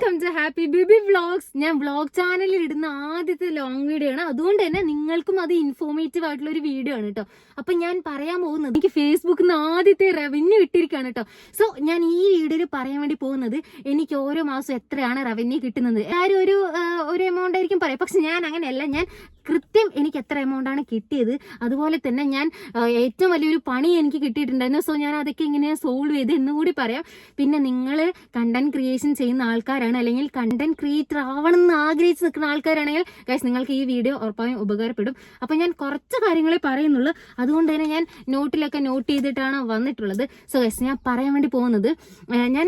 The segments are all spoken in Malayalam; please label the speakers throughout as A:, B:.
A: Welcome to happy baby vlogs. ഞാൻ വ്ളോഗ് ചാനലിൽ ഇടുന്ന ആദ്യത്തെ ലോങ് വീഡിയോ ആണ്. അതുകൊണ്ട് തന്നെ നിങ്ങൾക്കും അത് ഇൻഫോർമേറ്റീവ് ആയിട്ടുള്ള ഒരു വീഡിയോ ആണ് കേട്ടോ. അപ്പൊ ഞാൻ പറയാൻ പോകുന്നത് എനിക്ക് ഫേസ്ബുക്കിൽ നിന്ന് ആദ്യത്തെ റവന്യൂ കിട്ടിയിരിക്കുകയാണ് കേട്ടോ. സോ ഞാൻ ഈ വീഡിയോയിൽ പറയാൻ വേണ്ടി പോകുന്നത് എനിക്ക് ഓരോ മാസം എത്രയാണ് റവന്യൂ കിട്ടുന്നത്. എല്ലാവരും ഒരു എമൗണ്ട് ആയിരിക്കും പറയാം, പക്ഷെ ഞാൻ അങ്ങനെയല്ല. ഞാൻ കൃത്യം എനിക്ക് എത്ര എമൗണ്ട് ആണ് കിട്ടിയത്, അതുപോലെ തന്നെ ഞാൻ ഏറ്റവും വലിയൊരു പണി എനിക്ക് കിട്ടിയിട്ടുണ്ടായിരുന്നു. സോ ഞാൻ അതൊക്കെ ഇങ്ങനെ സോൾവ് ചെയ്ത് എന്നുകൂടി പറയാം. പിന്നെ നിങ്ങൾ കണ്ടന്റ് ക്രിയേഷൻ ചെയ്യുന്ന ആൾക്കാരാണ്, അല്ലെങ്കിൽ കണ്ടന്റ് ക്രിയേറ്റർ ആവണം എന്ന് ആഗ്രഹിച്ച് നിൽക്കുന്ന ആൾക്കാരാണെങ്കിൽ ഗൈസ് നിങ്ങൾക്ക് ഈ വീഡിയോ ഉറപ്പായും ഉപകാരപ്പെടും. അപ്പൊ ഞാൻ കുറച്ച് കാര്യങ്ങളെ പറയുന്നുള്ളൂ, അതുകൊണ്ട് തന്നെ ഞാൻ നോട്ടിലൊക്കെ നോട്ട് ചെയ്തിട്ടാണ് വന്നിട്ടുള്ളത്. സോ ഗൈസ് ഞാൻ പറയാൻ വേണ്ടി പോകുന്നത്, ഞാൻ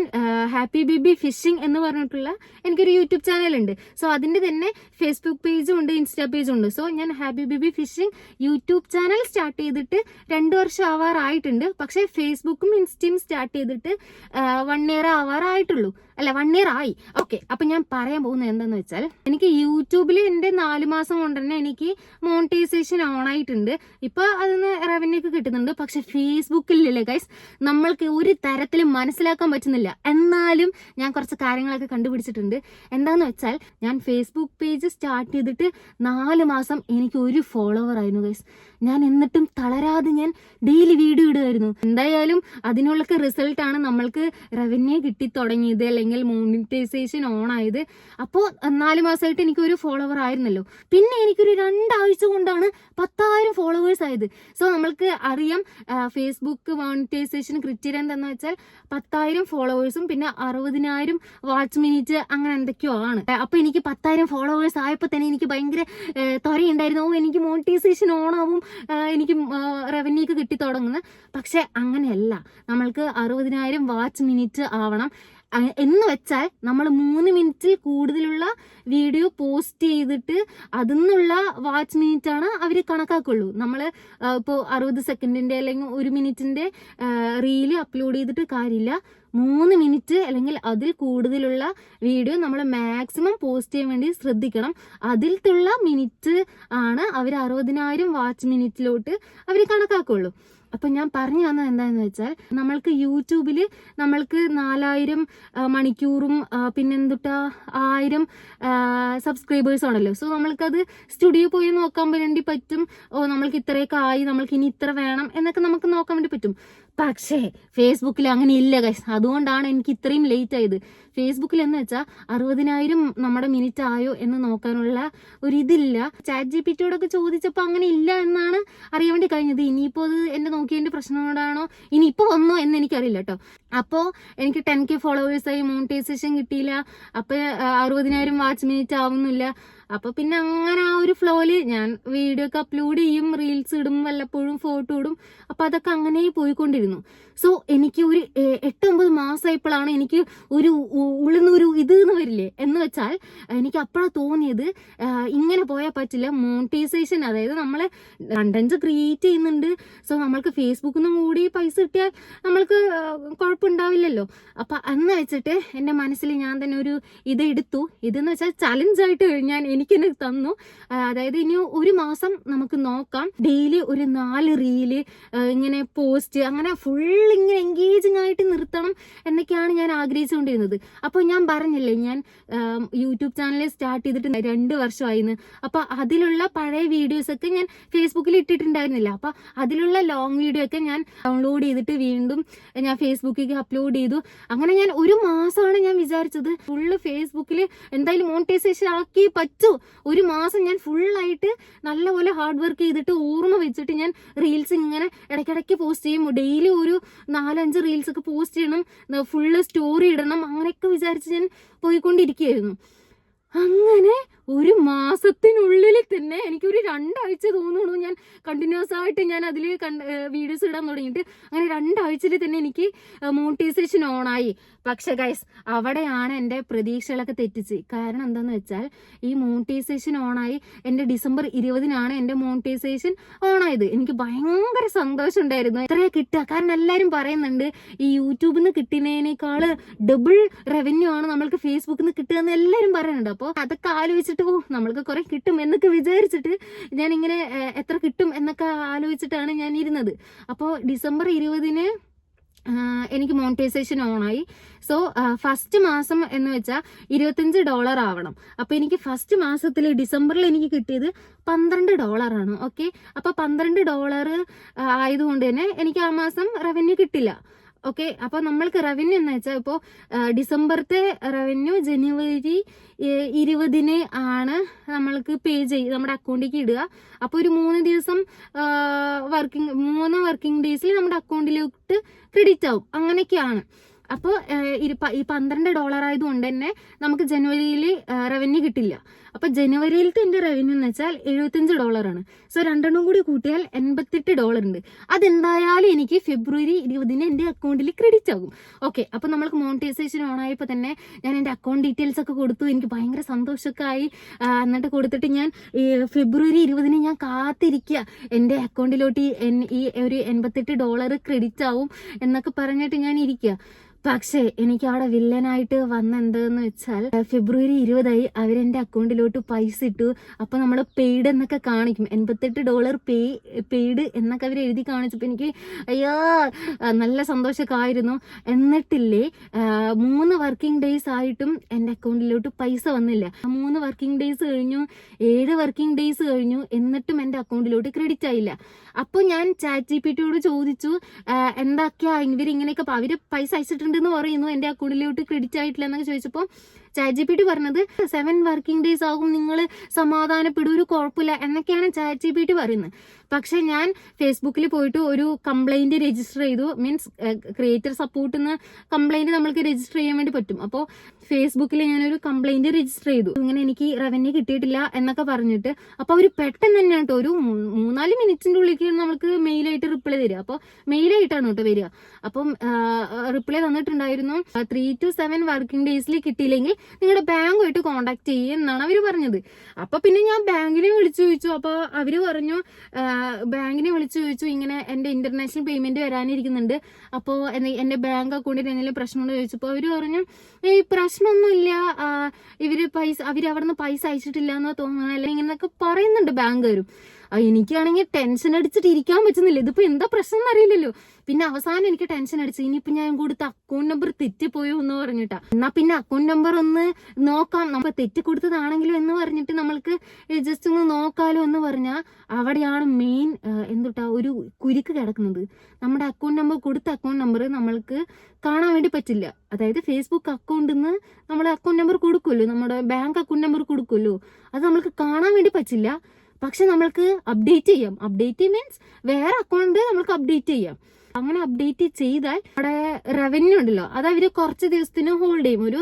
A: ഹാപ്പി ബേബി ഫിഷിംഗ് എന്ന് പറഞ്ഞിട്ടുള്ള എനിക്കൊരു യൂട്യൂബ് ചാനലുണ്ട്. സോ അതിന്റെ തന്നെ ഫേസ്ബുക്ക് പേജും ഉണ്ട്, ഇൻസ്റ്റാ പേജും ഉണ്ട്. സോ ഞാൻ happy baby fishing YouTube channel start ചെയ്തിട്ട് 2 വർഷം ആവാറായിട്ടുണ്ട്. പക്ഷേ ഫേസ്ബുക്കും ഇൻസ്റ്റയും സ്റ്റാർട്ട് ചെയ്തിട്ട് 1 ഇയർ ആവാറായിട്ടുള്ളൂ. അല്ല, 1 ഇയർ ആയി. ഓക്കെ, അപ്പൊ ഞാൻ പറയാൻ പോകുന്നത് എന്താന്ന് വെച്ചാൽ, എനിക്ക് യൂട്യൂബിൽ എന്റെ 4 മാസം കൊണ്ട് തന്നെ എനിക്ക് മോണിറ്റൈസേഷൻ ഓൺ ആയിട്ടുണ്ട്. ഇപ്പൊ അതിന് റവന്യൂ ഒക്കെ കിട്ടുന്നുണ്ട്. പക്ഷെ ഫേസ്ബുക്കിലല്ലേ ഗൈസ്, നമ്മൾക്ക് ഒരു തരത്തിലും മനസ്സിലാക്കാൻ പറ്റുന്നില്ല. എന്നാലും ഞാൻ കുറച്ച് കാര്യങ്ങളൊക്കെ കണ്ടുപിടിച്ചിട്ടുണ്ട്. എന്താന്ന് വെച്ചാൽ, ഞാൻ ഫേസ്ബുക്ക് പേജ് സ്റ്റാർട്ട് ചെയ്തിട്ട് 4 മാസം എനിക്ക് 1 ഫോളോവർ ആയിരുന്നു ഗൈസ്. ഞാൻ എന്നിട്ടും തളരാതെ ഞാൻ ഡെയിലി വീഡിയോ ഇടുമായിരുന്നു. എന്തായാലും അതിനുള്ളൊക്കെ റിസൾട്ട് ആണ് നമ്മൾക്ക് റവന്യൂ കിട്ടി തുടങ്ങിയത്, അല്ലെങ്കിൽ മോണിറ്റൈസേഷൻ ഓൺ ആയത്. അപ്പോൾ 4 മാസമായിട്ട് എനിക്ക് 1 ഫോളോവർ ആയിരുന്നല്ലോ. പിന്നെ എനിക്കൊരു 2 ആഴ്ച കൊണ്ടാണ് 10,000 ഫോളോവേഴ്സ് ആയത്. സോ നമ്മൾക്ക് അറിയാം ഫേസ്ബുക്ക് മോണിറ്റൈസേഷൻ ക്രിറ്റീരിയ എന്താന്ന് വെച്ചാൽ 10,000 ഫോളോവേഴ്സും പിന്നെ 60,000 വാച്ച് മിനിറ്റ് അങ്ങനെ എന്തൊക്കെയോ ആണ്. അപ്പൊ എനിക്ക് 10,000 ഫോളോവേഴ്സ് ആയപ്പോൾ തന്നെ എനിക്ക് ഭയങ്കര ത്വരയുണ്ടായിരുന്നു. എനിക്ക് മോണിറ്റൈസേഷൻ ഓൺ ആവും, എനിക്ക് റവന്യൂ ഒക്കെ കിട്ടി തുടങ്ങുന്നത്. പക്ഷെ അങ്ങനെയല്ല, നമ്മൾക്ക് 60,000 വാച്ച് മിനിറ്റ് ആവണം. എന്ന് വെച്ചാൽ നമ്മൾ 3 മിനിറ്റിൽ കൂടുതലുള്ള വീഡിയോ പോസ്റ്റ് ചെയ്തിട്ട് അതിന്നുള്ള വാച്ച് മിനിറ്റ് ആണ് അവർ കണക്കാക്കുള്ളൂ. നമ്മൾ ഇപ്പോൾ 60 സെക്കൻഡിന്റെ അല്ലെങ്കിൽ 1 മിനിറ്റിന്റെ റീല് അപ്ലോഡ് ചെയ്തിട്ട് കാര്യമില്ല. 3 മിനിറ്റ് അല്ലെങ്കിൽ അതിൽ കൂടുതലുള്ള വീഡിയോ നമ്മൾ മാക്സിമം പോസ്റ്റ് ചെയ്യാൻ വേണ്ടി ശ്രദ്ധിക്കണം. അതിലുള്ള മിനിറ്റ് ആണ് അവർ 60,000 വാച്ച് മിനിറ്റിലോട്ട് അവർ കണക്കാക്കുള്ളൂ. അപ്പൊ ഞാൻ പറഞ്ഞു തന്നത് എന്താണെന്ന് വെച്ചാൽ, നമ്മൾക്ക് യൂട്യൂബിൽ നമ്മൾക്ക് 4,000 മണിക്കൂറും പിന്നെന്തുട്ടാ 1000 സബ്സ്ക്രൈബേഴ്സ് ആണല്ലോ. സോ നമ്മൾക്കത് സ്റ്റുഡിയോ പോയി നോക്കാൻ വേണ്ടി പറ്റും. നമ്മൾക്ക് ഇത്രയൊക്കെ ആയി, നമ്മൾക്ക് ഇനി ഇത്ര വേണം എന്നൊക്കെ നമുക്ക് നോക്കാൻ വേണ്ടി പറ്റും. പക്ഷേ ഫേസ്ബുക്കിൽ അങ്ങനെ ഇല്ല ഗൈസ്. അതുകൊണ്ടാണ് എനിക്ക് ഇത്രയും ലേറ്റ് ആയത്. ഫേസ്ബുക്കിൽ എന്ന് വെച്ചാൽ 60,000 നമ്മുടെ മിനിറ്റ് ആയോ എന്ന് നോക്കാനുള്ള ഒരു ഇതില്ല. ചാറ്റ് ജിപിടിയോടൊക്കെ ചോദിച്ചപ്പോൾ അങ്ങനെ ഇല്ല എന്നാണ് അറിയാൻ വേണ്ടി കഴിഞ്ഞത്. ഇനിയിപ്പോൾ അത് എന്റെ നോക്കിയതിന്റെ പ്രശ്നം കൊണ്ടാണോ ഇനിയിപ്പോൾ വന്നോ എന്ന് എനിക്കറിയില്ല കേട്ടോ. അപ്പോൾ എനിക്ക് 10K ഫോളോവേഴ്സായി, മോണിറ്റൈസേഷൻ കിട്ടിയില്ല. അപ്പൊ 60,000 വാച്ച് മിനിറ്റ് ആവുന്നില്ല. അപ്പൊ പിന്നെ അങ്ങനെ ആ ഒരു ഫ്ലോയില് ഞാൻ വീഡിയോ ഒക്കെ അപ്ലോഡ് ചെയ്യും, റീൽസ് ഇടും, വല്ലപ്പോഴും ഫോട്ടോ ഇടും. അപ്പൊ അതൊക്കെ അങ്ങനെ പോയിക്കൊണ്ടിരുന്നു. സോ എനിക്ക് ഒരു 8-9 മാസമായപ്പോഴാണ് എനിക്ക് ഒരു ഉള്ളുന്നൊരു ഇത് എന്ന് വരില്ലേ എന്ന് വെച്ചാൽ, എനിക്ക് അപ്പോഴാണ് തോന്നിയത് ഇങ്ങനെ പോയാൽ പറ്റില്ല. മോണിറ്റൈസേഷൻ, അതായത് നമ്മളെ കണ്ടന്റ് ക്രിയേറ്റ് ചെയ്യുന്നുണ്ട്. സോ നമ്മൾക്ക് ഫേസ്ബുക്കിൽ നിന്നും കൂടി പൈസ കിട്ടിയാൽ നമ്മൾക്ക് കുഴപ്പമുണ്ടാവില്ലല്ലോ. അപ്പൊ എന്ന് വെച്ചിട്ട് എന്റെ മനസ്സിൽ ഞാൻ തന്നെ ഒരു ഇത് എടുത്തു. ഇതെന്ന് വെച്ചാൽ ചലഞ്ചായിട്ട് ഞാൻ എനിക്ക് തന്നെ തന്നു. അതായത് ഇനി 1 മാസം നമുക്ക് നോക്കാം, ഡെയിലി ഒരു 4 റീല് ഇങ്ങനെ പോസ്റ്റ്, അങ്ങനെ ഫുൾ ഇങ്ങനെ എൻഗേജിങ് ആയിട്ട് നിർത്തണം എന്നൊക്കെയാണ് ഞാൻ ആഗ്രഹിച്ചുകൊണ്ടിരുന്നത്. അപ്പോൾ ഞാൻ പറഞ്ഞില്ലേ, ഞാൻ യൂട്യൂബ് ചാനൽ സ്റ്റാർട്ട് ചെയ്തിട്ട് 2 വർഷമായിരുന്നു. അപ്പൊ അതിലുള്ള പഴയ വീഡിയോസ് ഒക്കെ ഞാൻ ഫേസ്ബുക്കിൽ ഇട്ടിട്ടുണ്ടായിരുന്നില്ല. അപ്പൊ അതിലുള്ള ലോങ് വീഡിയോ ഒക്കെ ഞാൻ ഡൗൺലോഡ് ചെയ്തിട്ട് വീണ്ടും ഞാൻ ഫേസ്ബുക്കിലേക്ക് അപ്ലോഡ് ചെയ്തു. അങ്ങനെ ഞാൻ 1 മാസമാണ് ഞാൻ വിചാരിച്ചത് ഫുള്ള് ഫേസ്ബുക്കിൽ എന്തായാലും മോണിറ്റൈസേഷൻ ആക്കി പറ്റൂ. 1 മാസം ഞാൻ ഫുള്ളായിട്ട് നല്ലപോലെ ഹാർഡ് വർക്ക് ചെയ്തിട്ട് ഓർമ്മ വെച്ചിട്ട് ഞാൻ റീൽസ് ഇങ്ങനെ ഇടയ്ക്കിടയ്ക്ക് പോസ്റ്റ് ചെയ്യും. ഡെയിലി ഒരു 4-5 റീൽസ് ഒക്കെ പോസ്റ്റ് ചെയ്യണം, ഫുള്ള് സ്റ്റോറി ഇടണം, അങ്ങനെയൊക്കെ വിചാരിച്ച് ഞാൻ പോയിക്കൊണ്ടിരിക്കുകയായിരുന്നു. അങ്ങനെ 1 മാസത്തിനുള്ളിൽ തന്നെ എനിക്കൊരു 2 ആഴ്ച തോന്നുന്നു ഞാൻ കണ്ടിന്യൂസ് ആയിട്ട് ഞാൻ അതിൽ വീഡിയോസ് ഇടാൻ തുടങ്ങിയിട്ട്. അങ്ങനെ 2 ആഴ്ചയിൽ തന്നെ എനിക്ക് മോണിറ്റൈസേഷൻ ഓണായി. പക്ഷെ ഗൈസ്, അവിടെയാണ് എൻ്റെ പ്രതീക്ഷകളൊക്കെ തെറ്റിച്ച്. കാരണം എന്താന്ന് വെച്ചാൽ, ഈ മോണിറ്റൈസേഷൻ ഓണായി എൻ്റെ December 20-നാണ് എൻ്റെ മോണിറ്റൈസേഷൻ ഓണായത്. എനിക്ക് ഭയങ്കര സന്തോഷം ഉണ്ടായിരുന്നു. എത്രയാ കിട്ടുക, കാരണം എല്ലാവരും പറയുന്നുണ്ട് ഈ യൂട്യൂബിൽ നിന്ന് കിട്ടുന്നതിനേക്കാൾ ഡബിൾ റവന്യൂ ആണ് നമ്മൾക്ക് ഫേസ്ബുക്കിൽ നിന്ന് കിട്ടുക എന്ന് എല്ലാവരും പറയുന്നുണ്ട്. അപ്പോൾ അതൊക്കെ ആലോചിച്ചിട്ട് നമ്മൾക്ക് കുറെ കിട്ടും എന്നൊക്കെ വിചാരിച്ചിട്ട് ഞാൻ ഇങ്ങനെ എത്ര കിട്ടും എന്നൊക്കെ ആലോചിച്ചിട്ടാണ് ഞാൻ ഇരുന്നത്. അപ്പോൾ December 20-ന് എനിക്ക് മോണിറ്റൈസേഷൻ ഓണായി. സോ ഫസ്റ്റ് മാസം എന്ന് വെച്ചാൽ $25 ആവണം. അപ്പൊ എനിക്ക് ഫസ്റ്റ് മാസത്തിൽ ഡിസംബറിൽ എനിക്ക് കിട്ടിയത് $12 ഓക്കെ. അപ്പൊ $12 ആയതുകൊണ്ട് തന്നെ എനിക്ക് ആ മാസം റവന്യൂ കിട്ടില്ല. ഓക്കെ. അപ്പൊ നമ്മൾക്ക് റവന്യൂ എന്ന് വെച്ചാൽ ഇപ്പോൾ ഡിസംബറത്തെ റവന്യൂ ജനുവരി 20 ആണ് നമ്മൾക്ക് പേ ചെയ്ത് നമ്മുടെ അക്കൗണ്ടിലേക്ക് ഇടുക. അപ്പോൾ ഒരു 3 ദിവസം 3 വർക്കിംഗ് ഡേയ്സിൽ നമ്മുടെ അക്കൗണ്ടിലോട്ട് ക്രെഡിറ്റ് ആവും. അങ്ങനെയൊക്കെയാണ്. അപ്പോൾ ഈ $12 ആയതുകൊണ്ട് തന്നെ നമുക്ക് ജനുവരിയിൽ റവന്യൂ കിട്ടില്ല. അപ്പൊ ജനുവരിയിലത്തെ എന്റെ റവന്യൂ എന്ന് വെച്ചാൽ $75 ആണ്. സോ രണ്ടെണ്ണം കൂടി കൂട്ടിയാൽ $88 ഉണ്ട്. അതെന്തായാലും എനിക്ക് ഫെബ്രുവരി 20 എന്റെ അക്കൗണ്ടിൽ ക്രെഡിറ്റ് ആകും. ഓക്കെ. അപ്പൊ നമ്മൾക്ക് മോണിറ്റൈസേഷൻ ഓൺ ആയപ്പോ തന്നെ ഞാൻ എന്റെ അക്കൗണ്ട് ഡീറ്റെയിൽസ് ഒക്കെ കൊടുത്തു. എനിക്ക് ഭയങ്കര സന്തോഷമൊക്കെ ആയി. എന്നിട്ട് കൊടുത്തിട്ട് ഞാൻ ഫെബ്രുവരി 20 ഞാൻ കാത്തിരിക്കുക എന്റെ അക്കൗണ്ടിലോട്ട് ഈ ഒരു $88 ക്രെഡിറ്റ് ആവും എന്നൊക്കെ പറഞ്ഞിട്ട് ഞാൻ ഇരിക്കുക. പക്ഷേ എനിക്ക് അവിടെ വില്ലനായിട്ട് വന്നെന്തെന്ന് വെച്ചാൽ ഫെബ്രുവരി 20 അവരെന്റെ അക്കൗണ്ടിലോട്ട് പൈസ ഇട്ടു. അപ്പൊ നമ്മൾ പെയ്ഡ് എന്നൊക്കെ കാണിക്കും, $88 പെയ്ഡ് എന്നൊക്കെ അവർ എഴുതി കാണിച്ചപ്പോ എനിക്ക് അയ്യോ നല്ല സന്തോഷമൊക്കെ ആയിരുന്നു. എന്നിട്ടില്ലേ 3 വർക്കിംഗ് ഡേയ്സ് ആയിട്ടും എന്റെ അക്കൗണ്ടിലോട്ട് പൈസ വന്നില്ല. 3 വർക്കിംഗ് ഡേയ്സ് കഴിഞ്ഞു, 7 വർക്കിംഗ് ഡേയ്സ് കഴിഞ്ഞു, എന്നിട്ടും എന്റെ അക്കൗണ്ടിലോട്ട് ക്രെഡിറ്റ് ആയില്ല. അപ്പൊ ഞാൻ ChatGPT-യോട് ചോദിച്ചു എന്തൊക്കെയാ ഇവരിങ്ങനെയൊക്കെ അവര് പൈസ അയച്ചിട്ടുണ്ടെന്ന് പറയുന്നു, എന്റെ അക്കൗണ്ടിലോട്ട് ക്രെഡിറ്റ് ആയിട്ടില്ല എന്നൊക്കെ ചോദിച്ചപ്പോൾ ChatGPT പറഞ്ഞത് 7 വർക്കിംഗ് ഡേയ്സ് ആകും, നിങ്ങൾ സമാധാനപ്പെടും, ഒരു കുഴപ്പമില്ല എന്നൊക്കെയാണ് ChatGPT പറയുന്നത്. പക്ഷെ ഞാൻ ഫേസ്ബുക്കിൽ പോയിട്ട് ഒരു കംപ്ലൈന്റ് രജിസ്റ്റർ ചെയ്തു. മീൻസ് ക്രിയേറ്റർ സപ്പോർട്ടിന്ന് കംപ്ലൈന്റ് നമ്മൾക്ക് രജിസ്റ്റർ ചെയ്യാൻ വേണ്ടി പറ്റും. അപ്പോൾ ഫേസ്ബുക്കിൽ ഞാനൊരു കംപ്ലൈന്റ് രജിസ്റ്റർ ചെയ്തു, ഇങ്ങനെ എനിക്ക് റവന്യൂ കിട്ടിയിട്ടില്ല എന്നൊക്കെ പറഞ്ഞിട്ട്. അപ്പൊ അവര് പെട്ടെന്ന് തന്നെ കേട്ടോ ഒരു 3-4 മിനിറ്റിന്റെ ഉള്ളിൽ നമുക്ക് മെയിലായിട്ട് റിപ്ലൈ തരിക. അപ്പോൾ മെയിലായിട്ടാണ് കേട്ടോ വരിക. അപ്പം റിപ്ലൈ തന്നിട്ടുണ്ടായിരുന്നു 3 to 7 വർക്കിംഗ് ഡേയ്സിൽ കിട്ടിയില്ലെങ്കിൽ നിങ്ങളുടെ ബാങ്കുമായിട്ട് കോണ്ടാക്ട് ചെയ്യുക എന്നാണ് അവര് പറഞ്ഞത്. അപ്പൊ പിന്നെ ഞാൻ ബാങ്കിനെ വിളിച്ചു ചോദിച്ചു. അപ്പൊ അവര് പറഞ്ഞു ബാങ്കിനെ വിളിച്ചു ചോദിച്ചു ഇങ്ങനെ എന്റെ ഇന്റർനാഷണൽ പേയ്മെന്റ് വരാനിരിക്കുന്നുണ്ട്, അപ്പോ എന്റെ ബാങ്ക് അക്കൗണ്ടിൽ എന്തെങ്കിലും പ്രശ്നമുണ്ടോ ചോദിച്ചപ്പോ അവര് പറഞ്ഞു ഈ പ്രശ്നമൊന്നുമില്ല, അവര് അവിടുന്ന് പൈസ അയച്ചിട്ടില്ല എന്നാ തോന്നുന്നു, അല്ലെങ്കിൽ ഇങ്ങനെയൊക്കെ പറയുന്നുണ്ട് ബാങ്കുകാരും. എനിക്കാണെങ്കിൽ ടെൻഷൻ അടിച്ചിട്ട് ഇരിക്കാൻ പറ്റുന്നില്ല. ഇതിപ്പോ എന്താ പ്രശ്നം എന്നറിയില്ലല്ലോ. പിന്നെ അവസാനം എനിക്ക് ടെൻഷൻ അടിച്ചു, ഇനിയിപ്പോ ഞാൻ കൊടുത്ത അക്കൗണ്ട് നമ്പർ തെറ്റിപ്പോയോ എന്ന് പറഞ്ഞിട്ടാ. എന്നാ പിന്നെ അക്കൗണ്ട് നമ്പർ ഒന്ന് നോക്കാം, നമ്മൾ തെറ്റി കൊടുത്തതാണെങ്കിലും എന്ന് പറഞ്ഞിട്ട് നമ്മൾക്ക് ജസ്റ്റ് ഒന്ന് നോക്കാലോ എന്ന് പറഞ്ഞാൽ അവിടെയാണ് മെയിൻ എന്തുട്ടാ ഒരു കുരുക്ക് കിടക്കുന്നത്. നമ്മുടെ അക്കൗണ്ട് നമ്പർ കൊടുത്ത അക്കൗണ്ട് നമ്പർ നമ്മൾക്ക് കാണാൻ വേണ്ടി പറ്റില്ല. അതായത് ഫേസ്ബുക്ക് അക്കൗണ്ടിൽ നിന്ന് നമ്മുടെ അക്കൗണ്ട് നമ്പർ കൊടുക്കുമല്ലോ, നമ്മുടെ ബാങ്ക് അക്കൗണ്ട് നമ്പർ കൊടുക്കുമല്ലോ, അത് നമ്മൾക്ക് കാണാൻ വേണ്ടി പറ്റില്ല. പക്ഷെ നമ്മൾക്ക് അപ്ഡേറ്റ് ചെയ്യാം. അപ്ഡേറ്റ് മീൻസ് വേറെ അക്കൗണ്ട് നമ്മൾക്ക് അപ്ഡേറ്റ് ചെയ്യാം. അങ്ങനെ അപ്ഡേറ്റ് ചെയ്താൽ അവിടെ റവന്യൂ ഉണ്ടല്ലോ, അത് അവര് കുറച്ച് ദിവസത്തിന് ഹോൾഡ് ചെയ്യും. ഒരു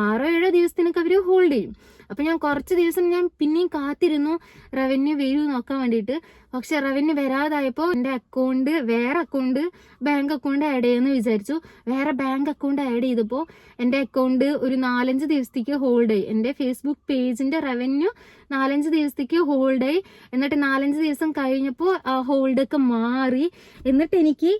A: 6-7 ദിവസത്തിനൊക്കെ അവര് ഹോൾഡ് ചെയ്യും. അപ്പൊ ഞാൻ കുറച്ച് ദിവസം ഞാൻ പിന്നെയും കാത്തിരുന്നു റവന്യൂ വരൂ നോക്കാൻ വേണ്ടിയിട്ട്. പക്ഷെ റവന്യൂ വരാതായപ്പോ എന്റെ അക്കൗണ്ട് വേറെ അക്കൗണ്ട് ബാങ്ക് അക്കൗണ്ട് ആഡ് ചെയ്യുമെന്ന് വിചാരിച്ചു. വേറെ ബാങ്ക് അക്കൗണ്ട് ആഡ് ചെയ്തപ്പോൾ എന്റെ അക്കൗണ്ട് ഒരു 4-5 ദിവസത്തേക്ക് ഹോൾഡ് ആയി. എന്റെ ഫേസ്ബുക്ക് പേജിന്റെ റവന്യൂ 4-5 ദിവസത്തേക്ക് ഹോൾഡ് ആയി. എന്നിട്ട് 4-5 ദിവസം കഴിഞ്ഞപ്പോൾ ആ ഹോൾഡൊക്കെ മാറി. എന്നിട്ട് എനിക്ക്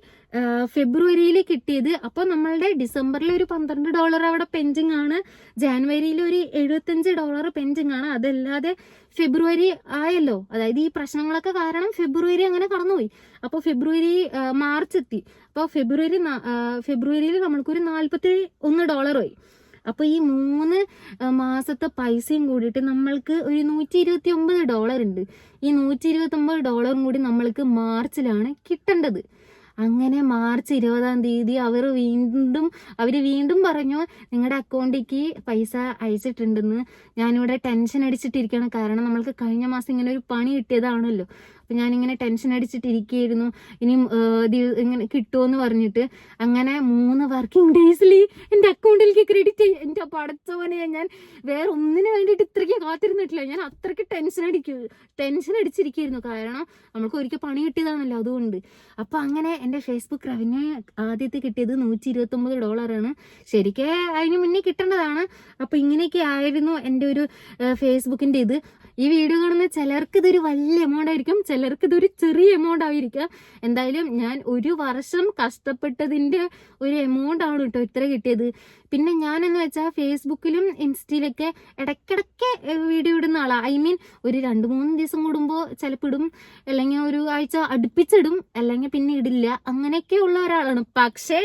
A: ഫെബ്രുവരിയിൽ കിട്ടിയത്, അപ്പൊ നമ്മളുടെ ഡിസംബറിൽ ഒരു $12 അവിടെ പെൻഡിങ് ആണ്, ജാനുവരിയിൽ ഒരു $75 പെൻഡിങ് ആണ്. അതല്ലാതെ ഫെബ്രുവരി ആയല്ലോ, അതായത് ഈ പ്രശ്നങ്ങളൊക്കെ കാരണം ഫെബ്രുവരി അങ്ങനെ കടന്നുപോയി. അപ്പോൾ ഫെബ്രുവരി മാർച്ച് എത്തി. അപ്പോൾ ഫെബ്രുവരിയിൽ നമ്മൾക്കൊരു $41 ആയി. അപ്പൊ ഈ 3 മാസത്തെ പൈസയും കൂടിയിട്ട് നമ്മൾക്ക് ഒരു $129 ഉണ്ട്. ഈ $129 കൂടി നമ്മൾക്ക് മാർച്ചിലാണ് കിട്ടേണ്ടത്. അങ്ങനെ മാർച്ച് 20-ാം തീയതി അവര് വീണ്ടും പറഞ്ഞു നിങ്ങളുടെ അക്കൗണ്ടിലേക്ക് പൈസ അയച്ചിട്ടുണ്ടെന്ന്. ഞാനിവിടെ ടെൻഷൻ അടിച്ചിട്ടിരിക്കുകയാണ്, കാരണം നമ്മൾക്ക് കഴിഞ്ഞ മാസം ഇങ്ങനെ ഒരു പണി കിട്ടിയതാണല്ലോ. അപ്പൊ ഞാനിങ്ങനെ ടെൻഷൻ അടിച്ചിട്ടിരിക്കുകയായിരുന്നു, ഇനിയും ഇങ്ങനെ കിട്ടുമെന്ന് പറഞ്ഞിട്ട്. അങ്ങനെ 3 വർക്കിംഗ് ഡേയ്സിൽ എന്റെ അക്കൗണ്ടിലേക്ക് ക്രെഡിറ്റ് ചെയ്യും. എന്റെ പടച്ചവനെ, ഞാൻ വേറെ ഒന്നിനു വേണ്ടിയിട്ട് ഇത്രയ്ക്ക് കാത്തിരുന്നിട്ടില്ല. ഞാൻ അത്രയ്ക്ക് ടെൻഷൻ അടിച്ചിരിക്കുന്നു, കാരണം നമ്മൾക്ക് ഒരിക്കൽ പണി കിട്ടിയതാണല്ലോ, അതുകൊണ്ട്. അപ്പൊ അങ്ങനെ എന്റെ ഫേസ്ബുക്ക് റവന്യൂ ആദ്യത്തെ കിട്ടിയത് $129 ശരിക്കും അതിന് മുന്നേ കിട്ടേണ്ടതാണ്. അപ്പൊ ഇങ്ങനെയൊക്കെ ആയിരുന്നു എന്റെ ഒരു ഫേസ്ബുക്കിന്റെ ഇത്. ഈ വീഡിയോ കാണുന്ന ചിലർക്ക് ഇതൊരു വലിയ എമൗണ്ട് ആയിരിക്കും, ചിലർക്ക് ഇതൊരു ചെറിയ എമൗണ്ട് ആയിരിക്കാം. എന്തായാലും ഞാൻ 1 വർഷം കഷ്ടപ്പെട്ടതിന്റെ ഒരു എമൗണ്ട് ആണ് കേട്ടോ ഇത്ര കിട്ടിയത്. പിന്നെ ഞാനെന്ന് വെച്ചാൽ ഫേസ്ബുക്കിലും ഇൻസ്റ്റയിലൊക്കെ ഇടയ്ക്കിടയ്ക്ക് വീഡിയോ ഇടുന്ന ആളാണ്. ഐ മീൻ ഒരു 2-3 ദിവസം കൂടുമ്പോൾ ചിലപ്പോൾ ഇടും, അല്ലെങ്കിൽ ഒരു ആഴ്ച അടുപ്പിച്ചിടും, അല്ലെങ്കിൽ പിന്നെ ഇടില്ല, അങ്ങനെയൊക്കെ ഉള്ള ഒരാളാണ്. പക്ഷേ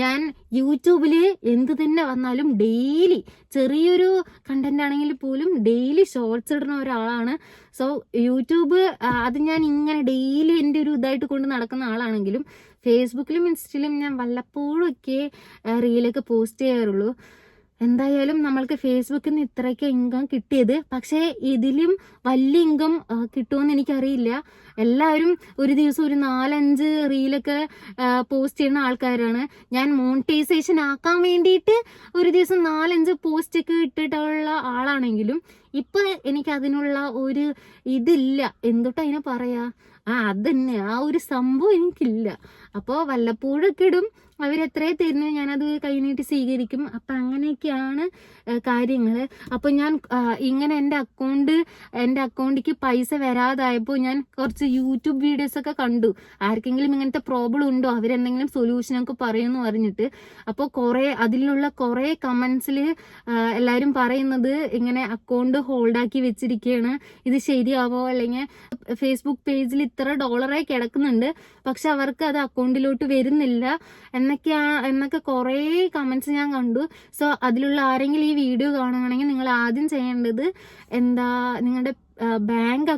A: ഞാൻ യൂട്യൂബിൽ എന്ത് തന്നെ വന്നാലും ഡെയിലി ചെറിയൊരു കണ്ടന്റ് ആണെങ്കിൽ പോലും ഡെയിലി ഷോർട്സ് ഇടുന്ന ഒരാളാണ്. സോ യൂട്യൂബ് അത് ഞാൻ ഇങ്ങനെ ഡെയിലി എൻ്റെ ഒരു ഇതായിട്ട് കൊണ്ട് നടക്കുന്ന ആളാണെങ്കിലും ഫേസ്ബുക്കിലും ഇൻസ്റ്റയിലും ഞാൻ വല്ലപ്പോഴും ഒക്കെ റീലൊക്കെ പോസ്റ്റ് ചെയ്യാറുള്ളൂ. എന്തായാലും നമ്മൾക്ക് ഫേസ്ബുക്കിൽ നിന്ന് ഇത്രയൊക്കെ ഇൻകം കിട്ടിയത്. പക്ഷേ ഇതിലും വലിയ ഇൻകം കിട്ടുമെന്ന് എനിക്കറിയില്ല. എല്ലാവരും ഒരു ദിവസം ഒരു 4-5 റീലൊക്കെ പോസ്റ്റ് ചെയ്യുന്ന ആൾക്കാരാണ്. ഞാൻ മോണിറ്റൈസേഷൻ ആക്കാൻ വേണ്ടിയിട്ട് ഒരു ദിവസം 4-5 പോസ്റ്റൊക്കെ ഇട്ടിട്ടുള്ള ആളാണെങ്കിലും ഇപ്പം എനിക്ക് അതിനുള്ള ഒരു ഇതില്ല. എന്തൊട്ട് അതിനെ പറയാ, അതന്നെ ആ ഒരു സംഭവം എനിക്കില്ല. അപ്പോൾ വല്ലപ്പോഴൊക്കെ ഇടും, അവരെത്രയും തരുന്നു ഞാനത് കൈനീട്ടി സ്വീകരിക്കും. അപ്പം അങ്ങനെയൊക്കെയാണ് കാര്യങ്ങൾ. അപ്പോൾ ഞാൻ ഇങ്ങനെ എൻ്റെ അക്കൗണ്ടിലേക്ക് പൈസ വരാതായപ്പോൾ ഞാൻ കുറച്ച് യൂട്യൂബ് വീഡിയോസൊക്കെ കണ്ടു. ആർക്കെങ്കിലും ഇങ്ങനത്തെ പ്രോബ്ലം ഉണ്ടോ, അവരെന്തെങ്കിലും സൊല്യൂഷനൊക്കെ പറയുമെന്ന് പറഞ്ഞിട്ട്. അപ്പോൾ അതിലുള്ള കുറേ കമൻസിൽ എല്ലാവരും പറയുന്നത് ഇങ്ങനെ അക്കൗണ്ട് ഹോൾഡാക്കി വെച്ചിരിക്കുകയാണ്, ഇത് ശരിയാവോ, അല്ലെങ്കിൽ ഫേസ്ബുക്ക് പേജിൽ ഇത്ര ഡോളറായി കിടക്കുന്നുണ്ട് പക്ഷെ അവർക്ക് അത് അക്കൗണ്ടിലോട്ട് വരുന്നില്ല എന്നൊക്കെ കുറേ കമൻസ് ഞാൻ കണ്ടു. സോ അതിലുള്ള ആരെങ്കിലും ഈ വീഡിയോ കാണുകയാണെങ്കിൽ നിങ്ങൾ ആദ്യം ചെയ്യേണ്ടത് നിങ്ങളുടെ ബാങ്ക്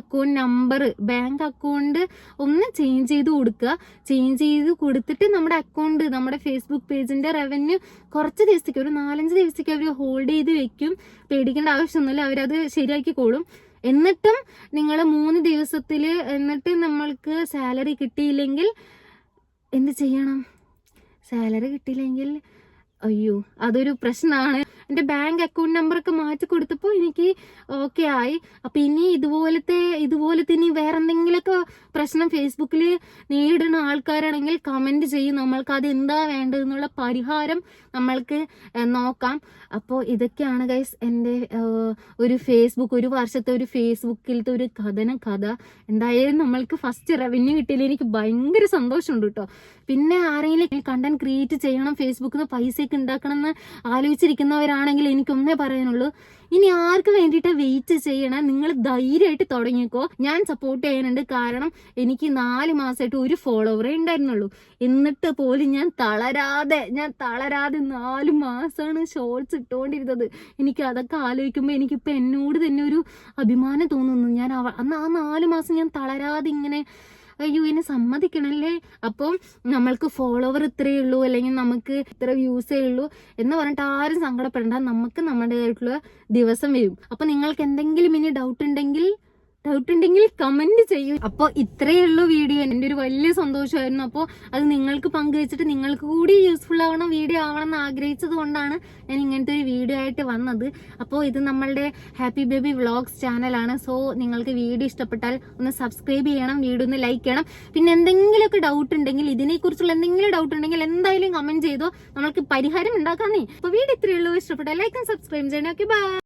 A: അക്കൗണ്ട് ഒന്ന് ചേഞ്ച് ചെയ്ത് കൊടുക്കുക. ചേഞ്ച് ചെയ്ത് കൊടുത്തിട്ട് നമ്മുടെ ഫേസ്ബുക്ക് പേജിന്റെ റവന്യൂ കുറച്ച് ദിവസത്തേക്ക്, ഒരു 4-5 ദിവസത്തേക്ക് അവർ ഹോൾഡ് ചെയ്ത് വെക്കും. പേടിക്കേണ്ട ആവശ്യമൊന്നുമില്ല, അവരത് ശരിയാക്കിക്കോളും. എന്നിട്ടും നിങ്ങൾ 3 ദിവസത്തിൽ എന്നിട്ട് നമ്മൾക്ക് സാലറി കിട്ടിയില്ലെങ്കിൽ എന്ത് ചെയ്യണം? സാലറി കിട്ടിയില്ലെങ്കിൽ അയ്യോ അതൊരു പ്രശ്നമാണ്. എൻ്റെ ബാങ്ക് അക്കൗണ്ട് നമ്പറൊക്കെ മാറ്റി കൊടുത്തപ്പോൾ എനിക്ക് ഓക്കെ ആയി. അപ്പം ഇനി ഇതുപോലത്തെ ഇനി വേറെ എന്തെങ്കിലുമൊക്കെ പ്രശ്നം ഫേസ്ബുക്കിൽ നേരിടുന്ന ആൾക്കാരാണെങ്കിൽ കമൻറ്റ് ചെയ്യും, നമ്മൾക്ക് അത് എന്താ വേണ്ടതെന്നുള്ള പരിഹാരം നമ്മൾക്ക് നോക്കാം. അപ്പോൾ ഇതൊക്കെയാണ് ഗൈസ് എൻ്റെ ഒരു വർഷത്തെ ഒരു ഫേസ്ബുക്കിലത്തെ ഒരു കഥ. എന്തായാലും നമ്മൾക്ക് ഫസ്റ്റ് റവന്യൂ കിട്ടിയതിൽ എനിക്ക് ഭയങ്കര സന്തോഷമുണ്ട് കേട്ടോ. പിന്നെ ആരെങ്കിലും കണ്ടന്റ് ക്രിയേറ്റ് ചെയ്യണം, ഫേസ്ബുക്കിൽ നിന്ന് പൈസയൊക്കെ ഉണ്ടാക്കണം എന്ന് ആലോചിച്ചിരിക്കുന്നവരാണെങ്കിൽ എനിക്കൊന്നേ പറയാനുള്ളൂ, ഇനി ആർക്ക് വേണ്ടിയിട്ട് വെയിറ്റ് ചെയ്യണം, നിങ്ങൾ ധൈര്യമായിട്ട് തുടങ്ങിക്കോ. ഞാൻ സപ്പോർട്ട് ചെയ്യാനുണ്ട്. കാരണം എനിക്ക് 4 മാസമായിട്ട് ഒരു ഫോളോവറേ ഉണ്ടായിരുന്നുള്ളൂ. എന്നിട്ട് പോലും ഞാൻ തളരാതെ 4 മാസമാണ് ഷോർട്സ് ഇട്ടുകൊണ്ടിരുന്നത്. എനിക്ക് അതൊക്കെ ആലോചിക്കുമ്പോൾ എനിക്കിപ്പോൾ എന്നോട് തന്നെ ഒരു അഭിമാനം തോന്നുന്നു. ഞാൻ അന്ന് ആ 4 മാസം ഞാൻ തളരാതെ ഇങ്ങനെ അയ്യോ എന്നെ സമ്മതിക്കണല്ലേ. അപ്പോൾ നമ്മൾക്ക് ഫോളോവർ ഇത്രയേ ഉള്ളൂ, അല്ലെങ്കിൽ നമുക്ക് ഇത്ര വ്യൂസേ ഉള്ളൂ എന്ന് പറഞ്ഞിട്ട് ആരും സങ്കടപ്പെടേണ്ട. നമുക്ക് നമ്മുടേതായിട്ടുള്ള ദിവസം വരും. അപ്പോൾ നിങ്ങൾക്ക് എന്തെങ്കിലും ഇനി ഡൗട്ട് ഉണ്ടെങ്കിൽ കമന്റ് ചെയ്യൂ. അപ്പോൾ ഇത്രയേ ഉള്ളൂ വീഡിയോ. എൻ്റെ ഒരു വലിയ സന്തോഷമായിരുന്നു. അപ്പോൾ അത് നിങ്ങൾക്ക് പങ്കുവെച്ചിട്ട് നിങ്ങൾക്ക് കൂടി യൂസ്ഫുൾ ആവണം, വീഡിയോ ആവണം എന്ന് ആഗ്രഹിച്ചത് കൊണ്ടാണ് ഞാൻ ഇങ്ങനത്തെ ഒരു വീഡിയോ ആയിട്ട് വന്നത്. അപ്പോൾ ഇത് നമ്മളുടെ ഹാപ്പി ബേബി വ്ളോഗ്സ് ചാനലാണ്. സോ നിങ്ങൾക്ക് വീഡിയോ ഇഷ്ടപ്പെട്ടാൽ ഒന്ന് സബ്സ്ക്രൈബ് ചെയ്യണം, വീഡിയോ ഒന്ന് ലൈക്ക് ചെയ്യണം. പിന്നെ എന്തെങ്കിലുമൊക്കെ ഡൗട്ട് ഉണ്ടെങ്കിൽ, ഇതിനെക്കുറിച്ചുള്ള എന്തെങ്കിലും ഡൗട്ട് ഉണ്ടെങ്കിൽ എന്തായാലും കമന്റ് ചെയ്തോ, നമ്മൾക്ക് പരിഹാരം ഉണ്ടാക്കാന്നേ. അപ്പോൾ വീഡിയോ ഇത്രയേ ഉള്ളൂ. ഇഷ്ടപ്പെട്ടാൽ ലൈക്ക് ആൻഡ് സബ്സ്ക്രൈബ് ചെയ്യണം. Okay, by.